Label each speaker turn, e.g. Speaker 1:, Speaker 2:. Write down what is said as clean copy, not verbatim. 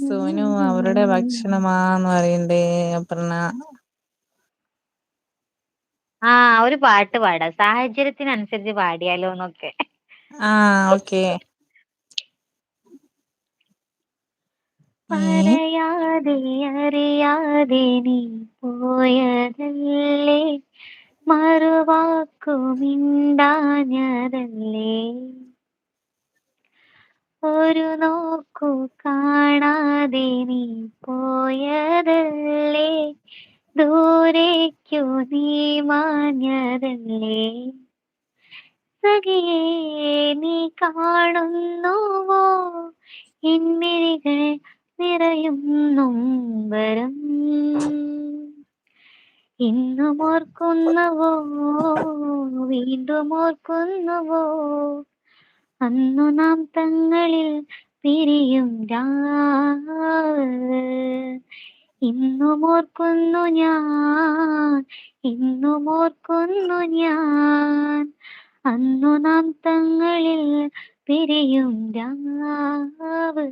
Speaker 1: സോനു അവരുടെ ഭക്ഷണമാന്ന് പറയണ്ടേ അപർണ.
Speaker 2: ആ ഒരു പാട്ട് പാടാം, സാഹചര്യത്തിനനുസരിച്ച് പാടിയാലോന്നൊക്കെ.
Speaker 1: ഓക്കെ.
Speaker 2: പറയാതെ അറിയാതെ നീ പോയതല്ലേ, മറുവാക്കു മിണ്ടാഞ്ഞതല്ലേ, ഒരു നോക്കു കാണാതെ നീ പോയതല്ലേ, ദൂരേക്കു നീ മാഞ്ഞതല്ലേ, സഖിയേ നീ കാണുന്നുവോ എന്നിഴികൾ നിറയും നൊമ്പരം, ഇന്നും ഓർക്കുന്നുവോ വീണ്ടും ഓർക്കുന്നുവോ അന്നു നാം തങ്ങളിൽ പിരിയും രാവ്, ഇന്നും ഓർക്കുന്നു ഞാൻ, ഇന്നും ഓർക്കുന്നു ഞാൻ അന്നു നാം തങ്ങളിൽ പിരിയും രാവ്.